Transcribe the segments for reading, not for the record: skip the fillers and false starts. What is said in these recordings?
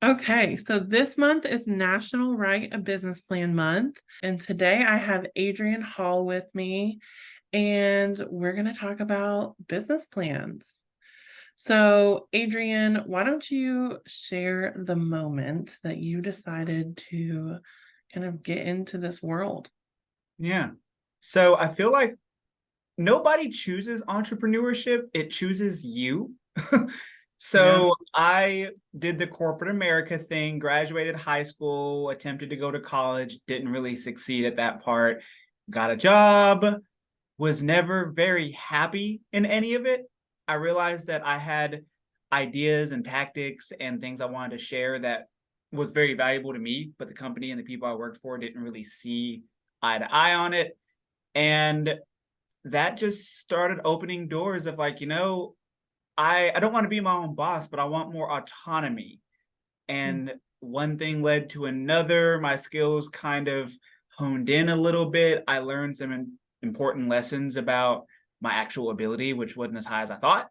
Okay, so this month is National Write a Business Plan Month, and today I have Adrian Hall with me, and we're going to talk about business plans. So, Adrian, why don't you share the moment that you decided to kind of get into this world? Yeah. So I feel like nobody chooses entrepreneurship, it chooses you. Yeah. So I did the corporate America thing, graduated high school, attempted to go to college, didn't really succeed at that part, got a job, was never very happy in any of it. I realized that I had ideas and tactics and things I wanted to share that was very valuable to me, but the company and the people I worked for didn't really see eye to eye on it. And that just started opening doors of like, I don't want to be my own boss, but I want more autonomy. And one thing led to another. My skills kind of honed in a little bit. I learned some important lessons about my actual ability, which wasn't as high as I thought.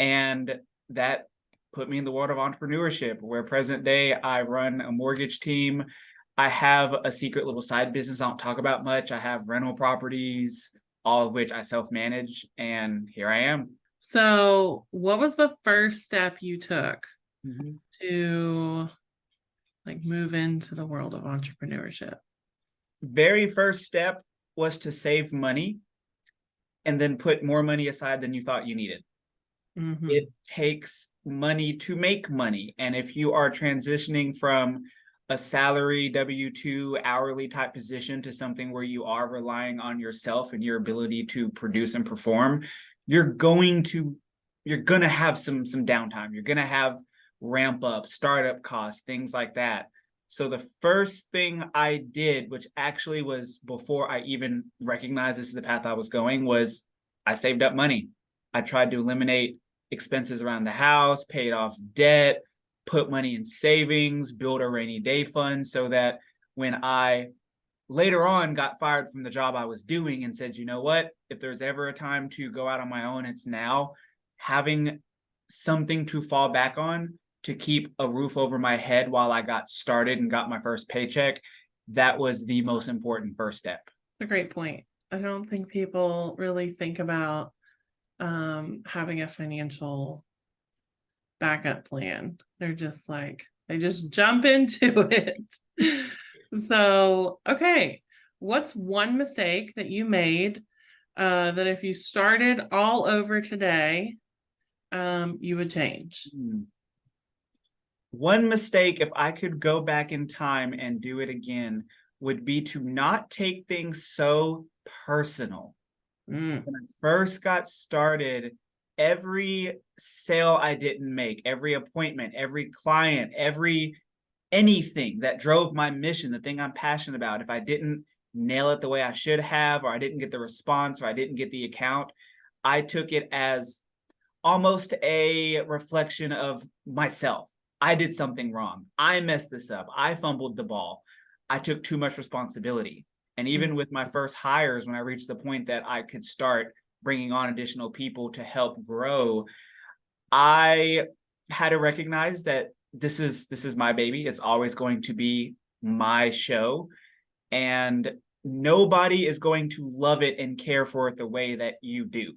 And that put me in the world of entrepreneurship, where present day I run a mortgage team. I have a secret little side business I don't talk about much. I have rental properties, all of which I self-manage, and here I am. So, what was the first step you took Mhm. to like move into the world of entrepreneurship? Very first step was to save money and then put more money aside than you thought you needed. Mm-hmm. It takes money to make money. And if you are transitioning from a salary W-2 hourly type position to something where you are relying on yourself and your ability to produce and perform, you're going to have some downtime. You're going to have ramp up, startup costs, things like that. So the first thing I did, which actually was before I even recognized this is the path I was going, was I saved up money. I tried to eliminate expenses around the house, paid off debt, put money in savings, build a rainy day fund so that when I later on got fired from the job I was doing and said, you know what, if there's ever a time to go out on my own, it's now. Having something to fall back on to keep a roof over my head while I got started and got my first paycheck, that was the most important first step. A great point. I don't think people really think about having a financial backup plan. They're just like, they just jump into it. So, okay, what's one mistake that you made that if you started all over today, you would change? One mistake, if I could go back in time and do it again, would be to not take things so personal. Mm, When I first got started, every sale I didn't make, every appointment, every client, every anything that drove my mission, the thing I'm passionate about, if I didn't nail it the way I should have, or I didn't get the response, or I didn't get the account, I took it as almost a reflection of myself. I did something wrong. I messed this up. I fumbled the ball. I took too much responsibility. And mm, even with my first hires, when I reached the point that I could start bringing on additional people to help grow, I had to recognize that this is my baby. It's always going to be my show, and nobody is going to love it and care for it the way that you do.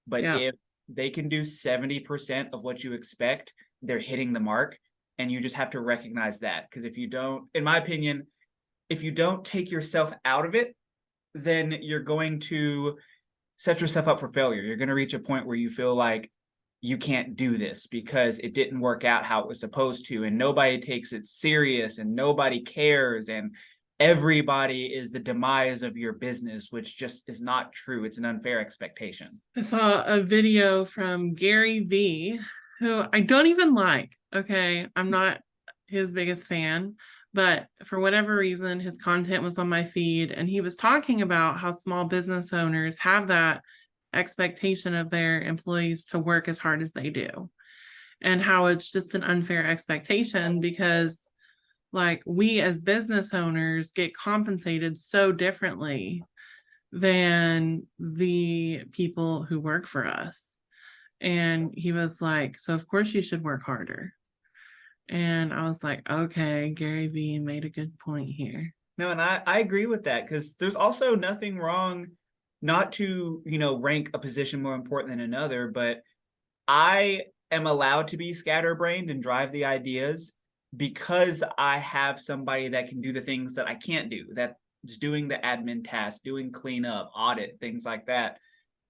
But yeah. if they can do 70% of what you expect, they're hitting the mark. And you just have to recognize that. Because if you don't, in my opinion, if you don't take yourself out of it, then you're going to set yourself up for failure. You're going to reach a point where you feel like you can't do this because it didn't work out how it was supposed to, and nobody takes it serious and nobody cares, and everybody is the demise of your business, which just is not true. It's an unfair expectation. I saw a video from Gary V, who I don't even like. Okay, I'm not his biggest fan, but for whatever reason, his content was on my feed, and he was talking about how small business owners have that expectation of their employees to work as hard as they do, and how it's just an unfair expectation because, like, we as business owners get compensated so differently than the people who work for us. And he was like, so of course you should work harder. And I was like, okay, Gary Vee made a good point here. No, and I agree with that, because there's also nothing wrong not to, rank a position more important than another, but I am allowed to be scatterbrained and drive the ideas because I have somebody that can do the things that I can't do, that's doing the admin tasks, doing cleanup, audit, things like that.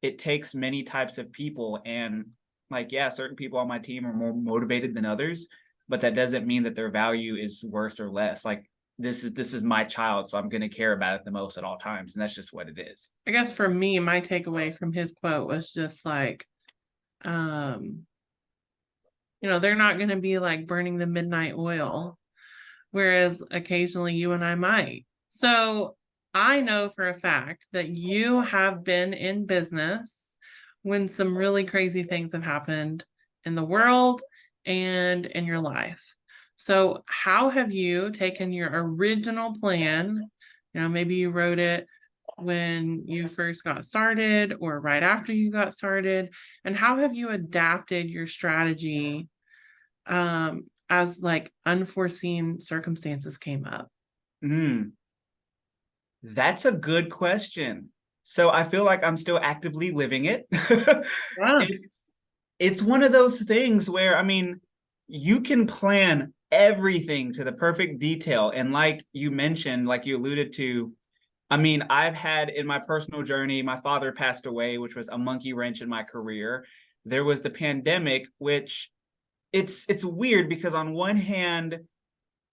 It takes many types of people, and like, yeah, certain people on my team are more motivated than others, but that doesn't mean that their value is worse or less. Like, this is my child, so I'm going to care about it the most at all times, and that's just what it is. I guess for me, my takeaway from his quote was just like, they're not going to be like burning the midnight oil, whereas occasionally you and I might. So I know for a fact that you have been in business when some really crazy things have happened in the world and in your life. So how have you taken your original plan? Maybe you wrote it when you first got started or right after you got started, and how have you adapted your strategy as like unforeseen circumstances came up? That's a good question. So I feel like I'm still actively living it. Yeah. It's one of those things where, I mean, you can plan everything to the perfect detail. And like you mentioned, like you alluded to, I mean, I've had in my personal journey, my father passed away, which was a monkey wrench in my career. There was the pandemic, which it's weird because on one hand,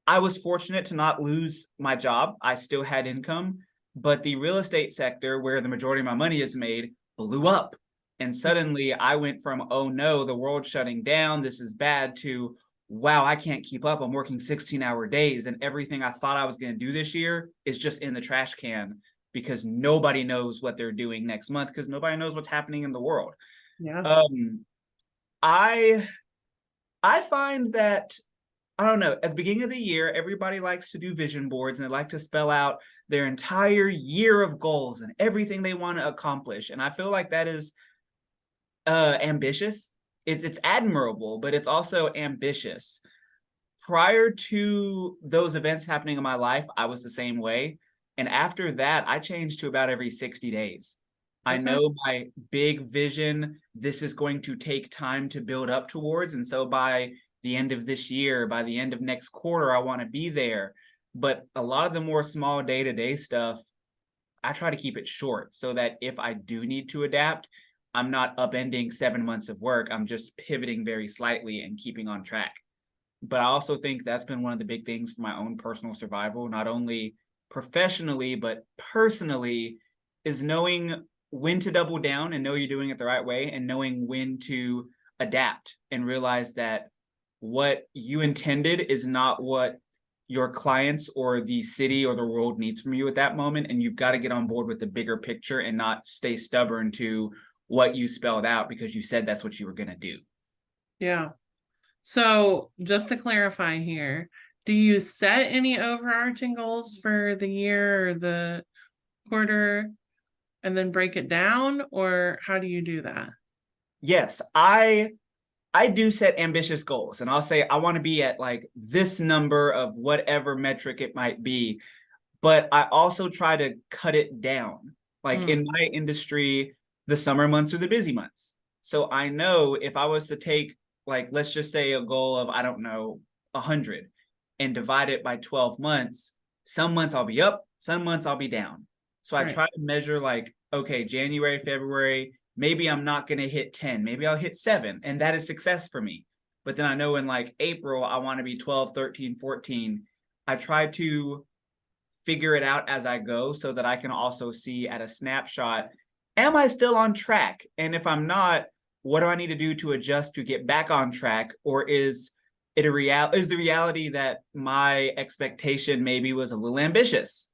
I was fortunate to not lose my job. I still had income, but the real estate sector, where the majority of my money is made, blew up. And suddenly I went from, oh no, the world's shutting down, this is bad, to, wow, I can't keep up. I'm working 16-hour days, and everything I thought I was going to do this year is just in the trash can because nobody knows what they're doing next month, because nobody knows what's happening in the world. Yeah. I I find that, I don't know, at the beginning of the year, everybody likes to do vision boards and they like to spell out their entire year of goals and everything they want to accomplish. And I feel like that is ambitious. It's admirable, but it's also ambitious. Prior to those events happening in my life, I was the same way. And after that, I changed to about every 60 days. I Okay. know my big vision, this is going to take time to build up towards. And so by the end of this year, by the end of next quarter, I want to be there. But a lot of the more small day-to-day stuff, I try to keep it short so that if I do need to adapt, I'm not upending 7 months of work. I'm just pivoting very slightly and keeping on track. But I also think that's been one of the big things for my own personal survival, not only professionally, but personally, is knowing when to double down and know you're doing it the right way, and knowing when to adapt and realize that what you intended is not what your clients or the city or the world needs from you at that moment. And you've got to get on board with the bigger picture and not stay stubborn to what you spelled out because you said that's what you were going to do. Yeah. So just to clarify here, do you set any overarching goals for the year or the quarter and then break it down, or how do you do that? Yes, I do set ambitious goals, and I'll say I want to be at like this number of whatever metric it might be, but I also try to cut it down. Like in my industry, the summer months are the busy months. So I know if I was to take, like, let's just say a goal of, I don't know, 100 and divide it by 12 months, some months I'll be up, some months I'll be down. So I Right. try to measure like, okay, January, February, maybe I'm not going to hit 10, maybe I'll hit 7, and that is success for me. But then I know in like April, I want to be 12, 13, 14. I try to figure it out as I go so that I can also see at a snapshot, am I still on track? And if I'm not, what do I need to do to adjust to get back on track? Or is it is the reality that my expectation maybe was a little ambitious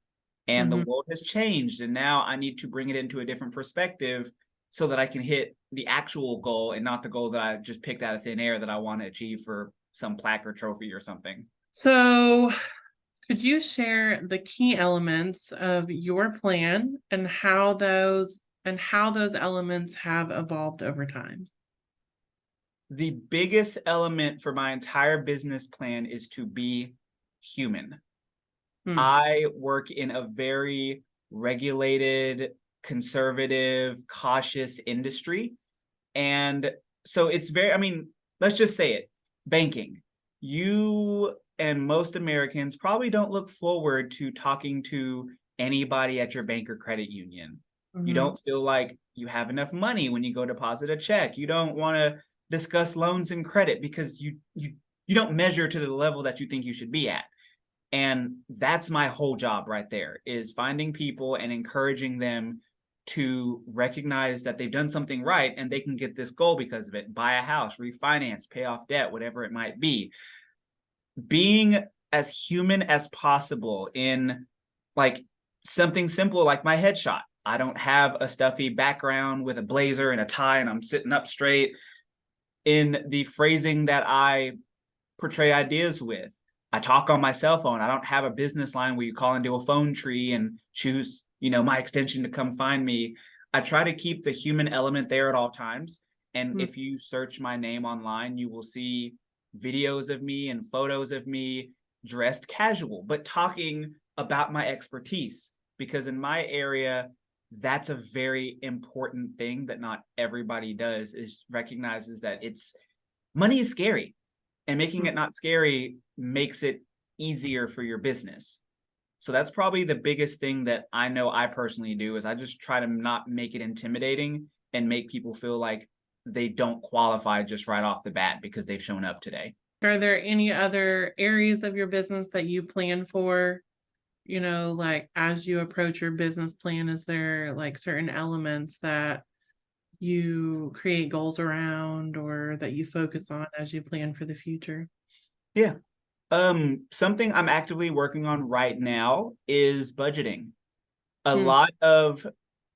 and the world has changed and now I need to bring it into a different perspective so that I can hit the actual goal and not the goal that I just picked out of thin air that I want to achieve for some plaque or trophy or something. So could you share the key elements of your plan and how those elements have evolved over time? The biggest element for my entire business plan is to be human. Hmm. I work in a very regulated, conservative, cautious industry. And so it's very, I mean, let's just say it, banking. You and most Americans probably don't look forward to talking to anybody at your bank or credit union. You Mhm. don't feel like you have enough money when you go deposit a check. You don't want to discuss loans and credit because you don't measure to the level that you think you should be at. And that's my whole job right there, is finding people and encouraging them to recognize that they've done something right and they can get this goal because of it. Buy a house, refinance, pay off debt, whatever it might be. Being as human as possible in like something simple like my headshot. I don't have a stuffy background with a blazer and a tie and I'm sitting up straight. In the phrasing that I portray ideas with, I talk on my cell phone. I don't have a business line where you call into a phone tree and choose, my extension to come find me. I try to keep the human element there at all times. And Mm. if you search my name online, you will see videos of me and photos of me dressed casual, but talking about my expertise. Because in my area, that's a very important thing that not everybody does, is recognizes that money is scary, and making Mm. it not scary makes it easier for your business. So that's probably the biggest thing that I know I personally do, is I just try to not make it intimidating and make people feel like they don't qualify just right off the bat because they've shown up today. Are there any other areas of your business that you plan for? Like as you approach your business plan, is there like certain elements that you create goals around or that you focus on as you plan for the future? Yeah. Something I'm actively working on right now is budgeting. A Hmm. lot of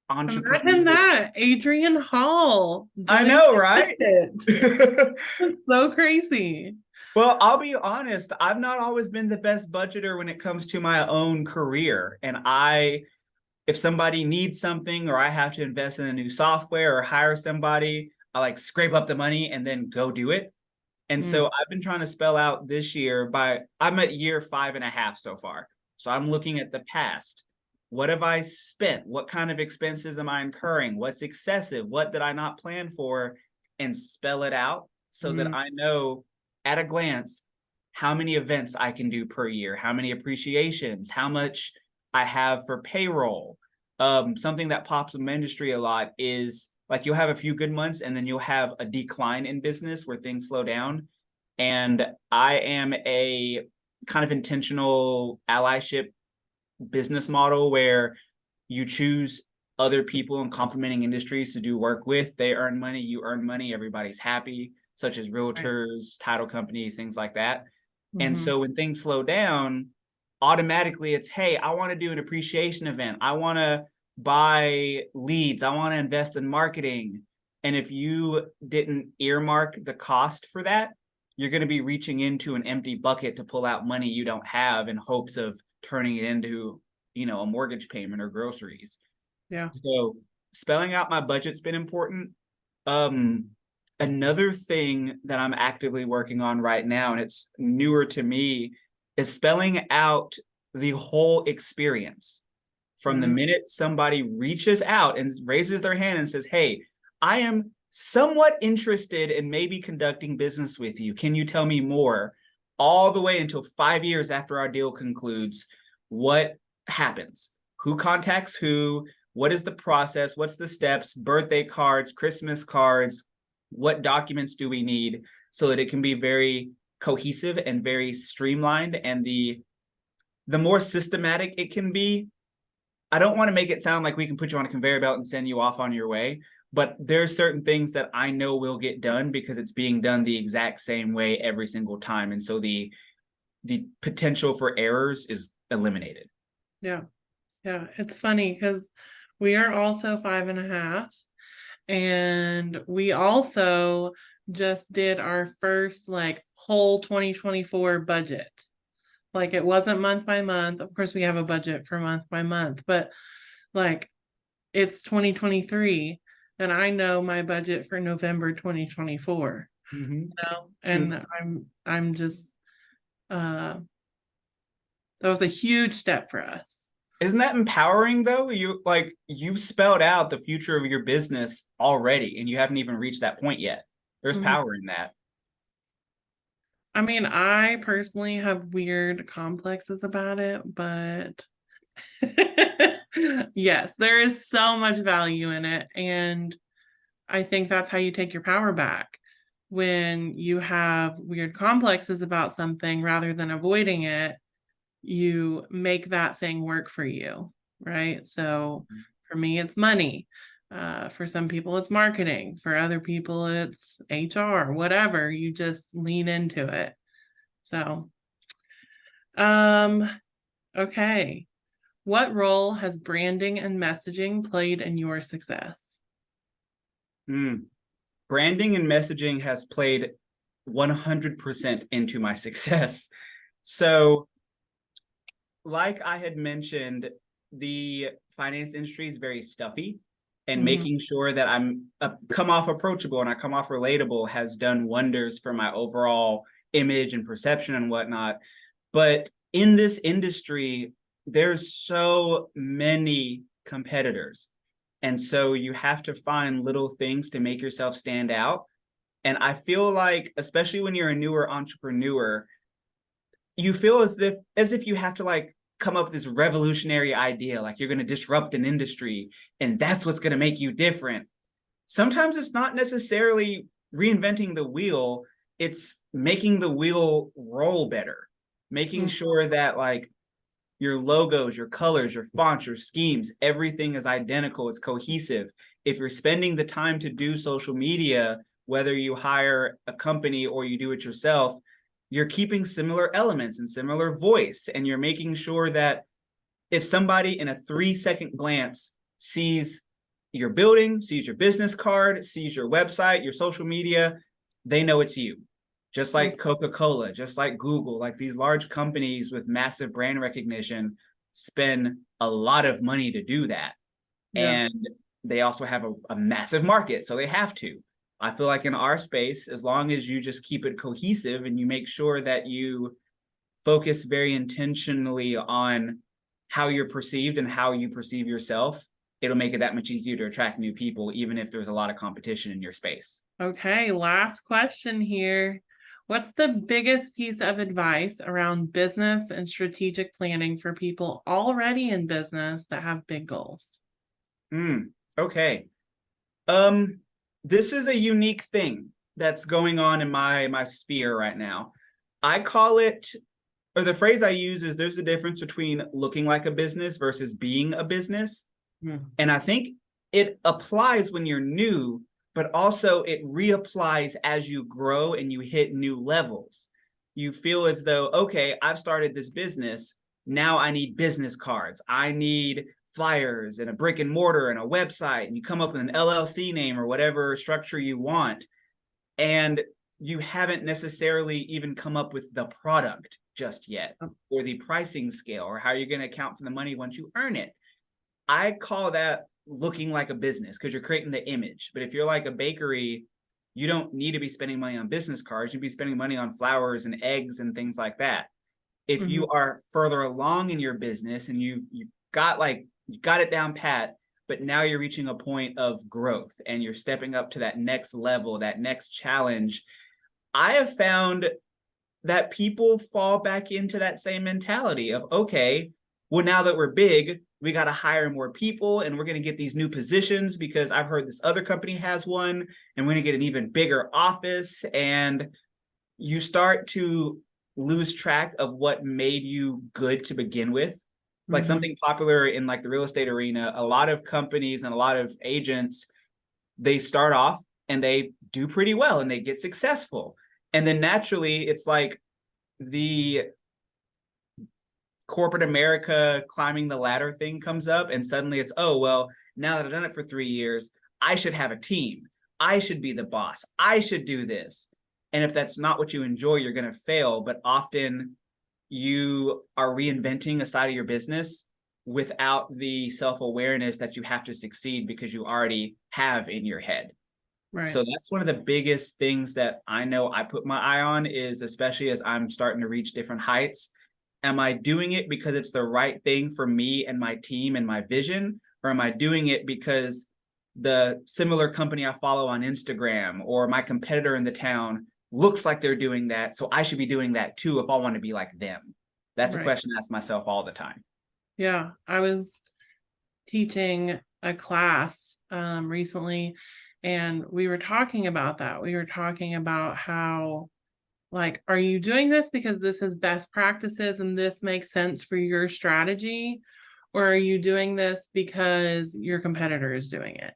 Imagine entrepreneurs. that, Adrian Hall I doing know, right? it. That's so crazy. Well, I'll be honest, I've not always been the best budgeter when it comes to my own career. And if somebody needs something or I have to invest in a new software or hire somebody, I like scrape up the money and then go do it. And Hmm. so I've been trying to spell out this year I'm at year 5.5 so far. So I'm looking at the past. What have I spent? What kind of expenses am I incurring? What's excessive? What did I not plan for? And spell it out so that Hmm. I know at a glance how many events I can do per year, how many appreciations, how much I have for payroll. Something that pops in my industry a lot is like you'll have a few good months and then you'll have a decline in business where things slow down. And I am a kind of intentional allyship business model where you choose other people in complementing industries to do work with. They earn money, you earn money, everybody's happy, such as Right. realtors, title companies, things like that. And Hmm. so when things slow down, automatically it's, hey, I want to do an appreciation event. I want to buy leads. I want to invest in marketing. And if you didn't earmark the cost for that, you're going to be reaching into an empty bucket to pull out money you don't have in hopes of turning it into, a mortgage payment or groceries. Yeah. So spelling out my budget's been important. Um, Another thing that I'm actively working on right now, and it's newer to me, is spelling out the whole experience from the Hmm. minute somebody reaches out and raises their hand and says, hey, I am somewhat interested in maybe conducting business with you. Can you tell me more? All the way until 5 years after our deal concludes, what happens? Who contacts who? What is the process? What's the steps? Birthday cards, Christmas cards, what documents do we need so that it can be very cohesive and very streamlined, and the more systematic it can be. I don't want to make it sound like we can put you on a conveyor belt and send you off on your way, but there's certain things that I know will get done because it's being done the exact same way every single time, and so the potential for errors is eliminated. Yeah. Yeah. It's funny because we are also 5.5. And we also just did our first like whole 2024 budget. Like it wasn't month by month. Of course, we have a budget for month by month, but like it's 2023 and I know my budget for November 2024. Mhm. And I'm just that was a huge step for us. Isn't that empowering though? You've spelled out the future of your business already and you haven't even reached that point yet. There's Mhm. power in that. I mean, I personally have weird complexes about it, but yes, there is so much value in it. And I think that's how you take your power back. When you have weird complexes about something rather than avoiding it, you make that thing work for you, right? So for me, it's money. For some people, it's marketing. For other people, it's HR, whatever. You just lean into it. So, um, okay. What role has branding and messaging played in your success? Mm. Branding and messaging has played 100% into my success. So, like I had mentioned, the finance industry is very stuffy, and Mhm. making sure that I'm come off approachable and I come off relatable has done wonders for my overall image and perception and whatnot. But in this industry, there's so many competitors. And so you have to find little things to make yourself stand out. And I feel like, especially when you're a newer entrepreneur, you feel as if you have to like come up with this revolutionary idea, like you're going to disrupt an industry and that's what's going to make you different. Sometimes it's not necessarily reinventing the wheel, it's making the wheel roll better, making Mhm. sure that like your logos, your colors, your fonts, your schemes, everything is identical, it's cohesive. If you're spending the time to do social media, whether you hire a company or you do it yourself, you're keeping similar elements and similar voice, and you're making sure that if somebody in a 3-second glance sees your building, sees your business card, sees your website, your social media, they know it's you. Just like Coca-Cola, just like Google, like these large companies with massive brand recognition spend a lot of money to do that. Yeah. And they also have a massive market, so they have to. I feel like in our space, as long as you just keep it cohesive and you make sure that you focus very intentionally on how you're perceived and how you perceive yourself, it'll make it that much easier to attract new people, even if there's a lot of competition in your space. Okay, last question here. What's the biggest piece of advice around business and strategic planning for people already in business that have big goals? Okay. Um, this is a unique thing that's going on in my sphere right now. I call it, or the phrase I use is there's a difference between looking like a business versus being a business. Hmm. And I think it applies when you're new, but also it reapplies as you grow and you hit new levels. You feel as though, okay, I've started this business. Now I need business cards. I need flyers and a brick and mortar and a website. And you come up with an LLC name or whatever structure you want. And you haven't necessarily even come up with the product just yet, or the pricing scale, or how you're going to account for the money once you earn it. I call that looking like a business because you're creating the image. But if you're like a bakery, you don't need to be spending money on business cards. You'd be spending money on flowers and eggs and things like that. If Hmm. you are further along in your business and you've got it down pat, but now you're reaching a point of growth and you're stepping up to that next level, that next challenge, I have found that people fall back into that same mentality of, okay, well, now that we're big, we got to hire more people and we're going to get these new positions because I've heard this other company has one and we're going to get an even bigger office. And you start to lose track of what made you good to begin with. Like Hmm. something popular in like the real estate arena, a lot of companies and a lot of agents, they start off and they do pretty well and they get successful. And then naturally, it's like the corporate America climbing the ladder thing comes up, and suddenly it's, oh, well, now that I've done it for 3 years, I should have a team. I should be the boss. I should do this. And if that's not what you enjoy, you're going to fail. But often you are reinventing a side of your business without the self awareness that you have to succeed because you already have in your head. Right. So that's one of the biggest things that I know I put my eye on, is especially as I'm starting to reach different heights. Am I doing it because it's the right thing for me and my team and my vision? Or am I doing it because the similar company I follow on Instagram or my competitor in the town looks like they're doing that, so I should be doing that too if I want to be like them? That's a Right. question I ask myself all the time. Yeah. I was teaching a class recently, and we were talking about that. We were talking about how, like, are you doing this because this is best practices and this makes sense for your strategy? Or are you doing this because your competitor is doing it?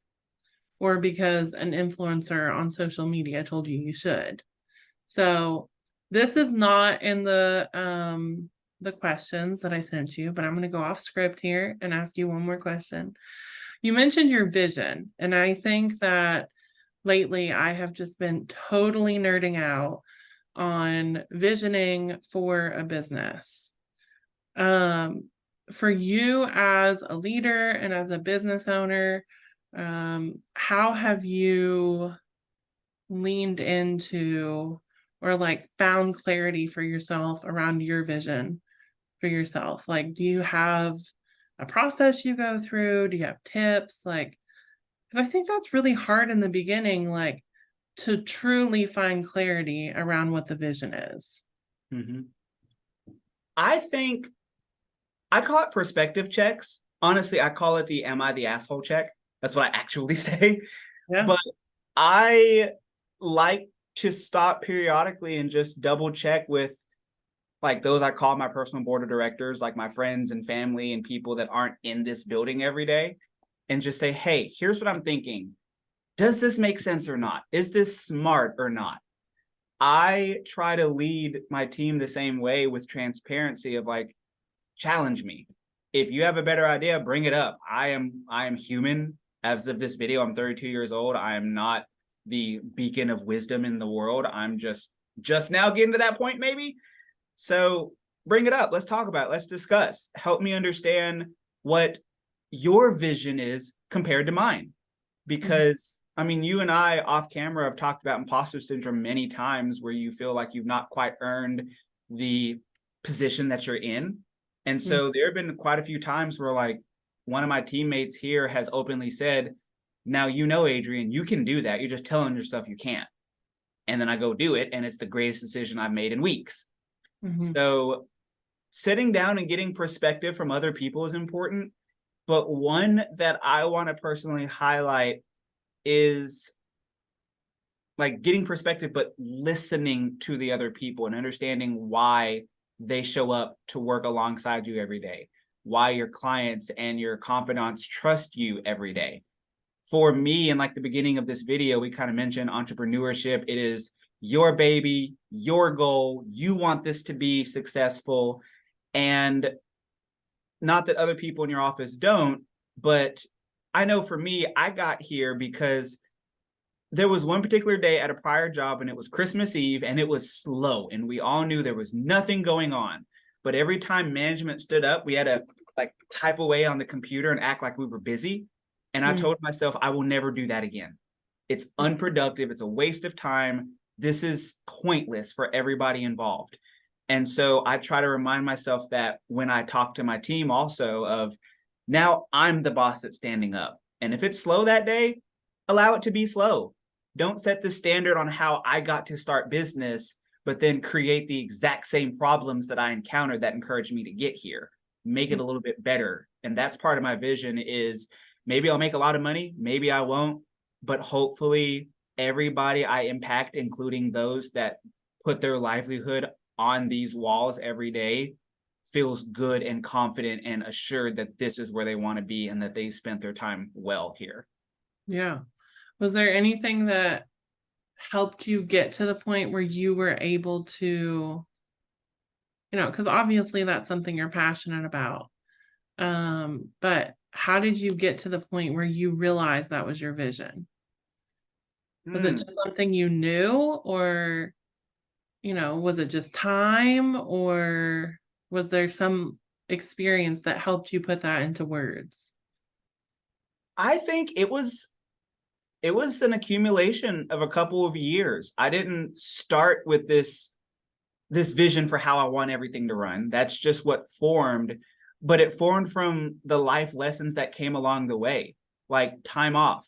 Or because an influencer on social media told you you should? So this is not in the questions that I sent you, but I'm going to go off script here and ask you one more question. You mentioned your vision, and I think that lately I have just been totally nerding out on visioning for a business. For you as a leader and as a business owner, how have you leaned into or like found clarity for yourself around your vision for yourself? Like, do you have a process you go through? Do you have tips? Like, because I think that's really hard in the beginning, like to truly find clarity around what the vision is. Mhm. I think I call it perspective checks. Honestly, I call it the "Am I the asshole" check. That's what I actually say. Yeah. But I like to stop periodically and just double check with, like, those I call my personal board of directors, like my friends and family and people that aren't in this building every day, and just say, hey, here's what I'm thinking. Does this make sense or not? Is this smart or not? I try to lead my team the same way, with transparency of like, challenge me. If you have a better idea, bring it up. I am human. As of this video, I'm 32 years old. I am not the beacon of wisdom in the world. I'm just now getting to that point, maybe. So bring it up. Let's talk about it. Let's discuss. Help me understand what your vision is compared to mine. Because I mean, you and I off camera have talked about imposter syndrome many times, where you feel like you've not quite earned the position that you're in. And Mhm. so there have been quite a few times where, like, one of my teammates here has openly said, now, Adrian, you can do that. You're just telling yourself you can't. And then I go do it, and it's the greatest decision I've made in weeks. Mhm. So sitting down and getting perspective from other people is important. But one that I want to personally highlight is like getting perspective, but listening to the other people and understanding why they show up to work alongside you every day, why your clients and your confidants trust you every day. For me, in like the beginning of this video, we kind of mentioned entrepreneurship. It is your baby, your goal. You want this to be successful. And not that other people in your office don't, but I know for me, I got here because there was one particular day at a prior job, and it was Christmas Eve, and it was slow, and we all knew there was nothing going on. But every time management stood up, we had to like type away on the computer and act like we were busy. And I Mhm. told myself I will never do that again. It's unproductive. It's a waste of time. This is pointless for everybody involved. And so I try to remind myself that when I talk to my team also, of now I'm the boss that's standing up. And if it's slow that day, allow it to be slow. Don't set the standard on how I got to start business, but then create the exact same problems that I encountered that encouraged me to get here. Make it a little bit better. And that's part of my vision. Is maybe I'll make a lot of money, maybe I won't, but hopefully everybody I impact, including those that put their livelihood on these walls every day, feels good and confident and assured that this is where they want to be and that they spent their time well here. Yeah. Was there anything that helped you get to the point where you were able to, because obviously that's something you're passionate about. But how did you get to the point where you realized that was your vision? Was it Hmm. just something you knew, or, was it just time, or was there some experience that helped you put that into words? I think it was it was an accumulation of a couple of years. I didn't start with this vision for how I want everything to run. That's just what formed, but it formed from the life lessons that came along the way, like time off.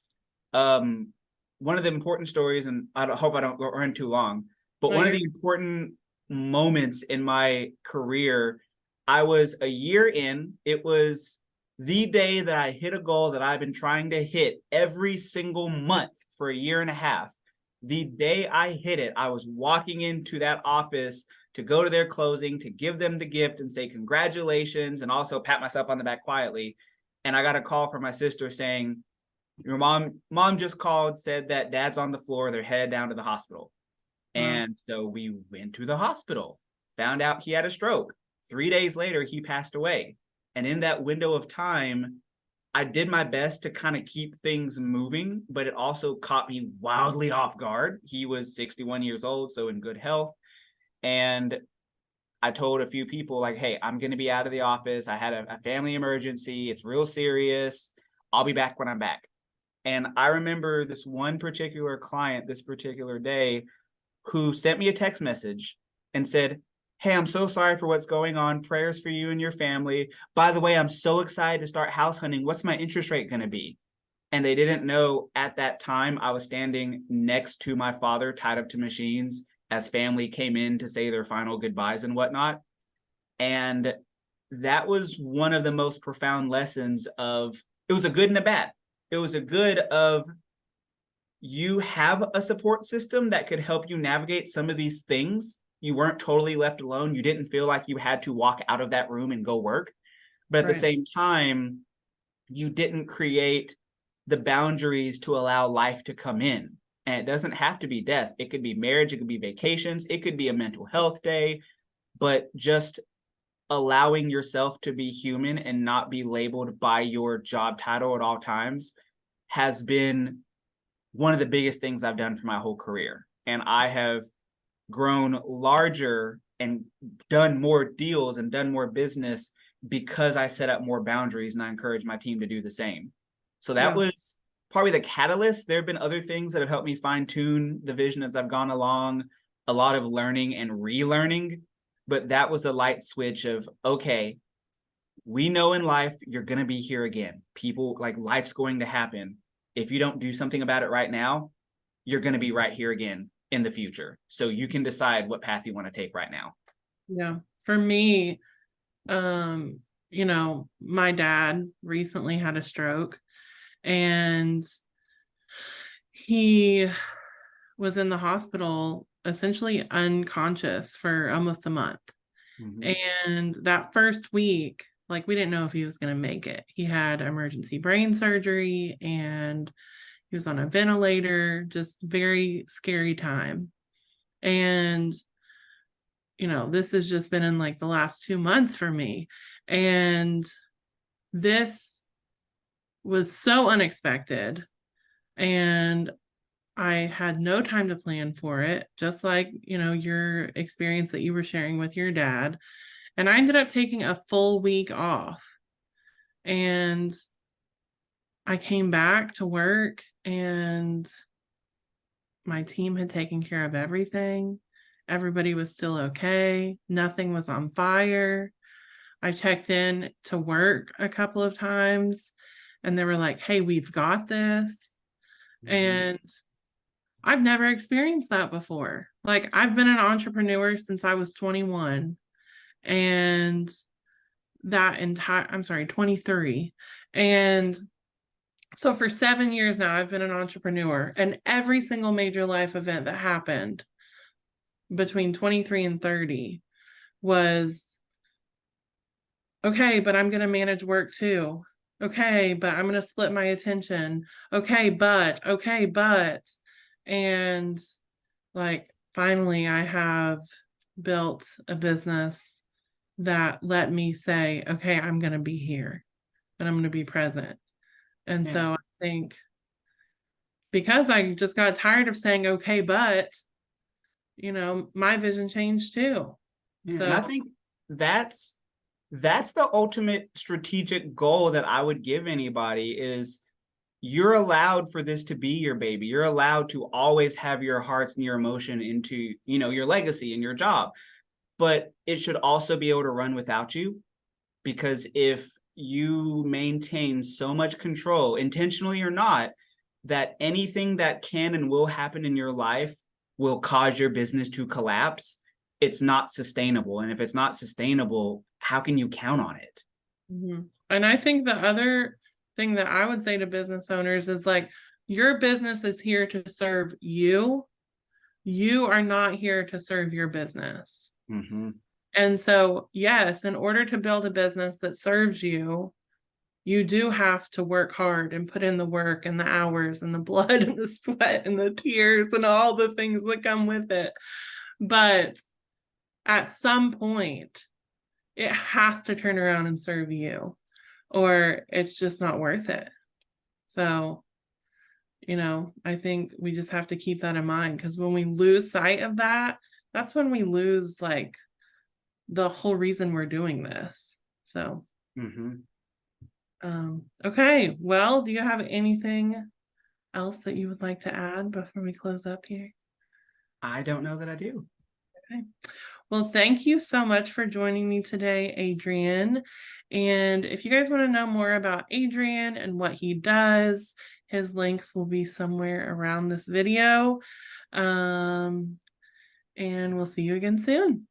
One of the important stories, and hope I don't go run too long, but No, one of you're the important moments in my career, I was a year in. It was the day that I hit a goal that I've been trying to hit every single month for a year and a half. The day I hit it, I was walking into that office to go to their closing, to give them the gift and say congratulations, and also pat myself on the back quietly. And I got a call from my sister saying, your mom just called, said that dad's on the floor, they're headed down to the hospital. wow. And so we went to the hospital, found out he had a stroke. 3 days later, he passed away. And in that window of time, I did my best to kind of keep things moving, but it also caught me wildly off guard. He was 61 years old, so in good health. And I told a few people, like, hey, I'm going to be out of the office. I had a family emergency. It's real serious. I'll be back when I'm back. And I remember this one particular client this particular day who sent me a text message and said, hey, I'm so sorry for what's going on. Prayers for you and your family. By the way, I'm so excited to start house hunting. What's my interest rate going to be? And they didn't know at that time I was standing next to my father, tied up to machines, as family came in to say their final goodbyes and whatnot. And that was one of the most profound lessons of, it was a good and a bad. It was a good of, you have a support system that could help you navigate some of these things. You weren't totally left alone. You didn't feel like you had to walk out of that room and go work. But at the same time, you didn't create the boundaries to allow life to come in. And it doesn't have to be death. It could be marriage. It could be vacations. It could be a mental health day. But just allowing yourself to be human and not be labeled by your job title at all times has been one of the biggest things I've done for my whole career. And I have grown larger and done more deals and done more business because I set up more boundaries, and I encourage my team to do the same. So that was probably the catalyst. There have been other things that have helped me fine tune the vision as I've gone along, a lot of learning and relearning, but that was the light switch of, okay, we know in life you're going to be here again. People, like, life's going to happen. If you don't do something about it right now, you're going to be right here again in the future. So you can decide what path you want to take right now. Yeah. For me, my dad recently had a stroke, and he was in the hospital essentially unconscious for almost a month. Mm-hmm. And that first week, like, we didn't know if he was going to make it. He had emergency brain surgery and he was on a ventilator, just very scary time. And, this has just been in like the last 2 months for me. And this was so unexpected. And I had no time to plan for it, just like, your experience that you were sharing with your dad. And I ended up taking a full week off. And I came back to work and my team had taken care of everything. Everybody was still okay. Nothing was on fire. I checked in to work a couple of times and they were like, hey, we've got this. Mm-hmm. And I've never experienced that before. Like, I've been an entrepreneur since I was 21, and 23. And so for 7 years now, I've been an entrepreneur, and every single major life event that happened between 23 and 30 was, okay, but I'm going to manage work too. Okay, but I'm going to split my attention. Okay, but. And like, finally, I have built a business that let me say, okay, I'm going to be here and I'm going to be present. And so I think because I just got tired of saying, okay, but, my vision changed too. So, and I think that's the ultimate strategic goal that I would give anybody is, you're allowed for this to be your baby. You're allowed to always have your hearts and your emotion into, your legacy and your job. But it should also be able to run without you, because if you maintain so much control, intentionally or not, that anything that can and will happen in your life will cause your business to collapse, it's not sustainable. And if it's not sustainable, how can you count on it? Mm-hmm. And I think the other thing that I would say to business owners is like, your business is here to serve you. You are not here to serve your business. Mm-hmm. And so, yes, in order to build a business that serves you, you do have to work hard and put in the work and the hours and the blood and the sweat and the tears and all the things that come with it. But at some point, it has to turn around and serve you, or it's just not worth it. So, I think we just have to keep that in mind, because when we lose sight of that, that's when we lose like the whole reason we're doing this. So, Mm-hmm. Okay. Well, do you have anything else that you would like to add before we close up here? I don't know that I do. Okay. Well, thank you so much for joining me today, Adrian. And if you guys want to know more about Adrian and what he does, his links will be somewhere around this video. And we'll see you again soon.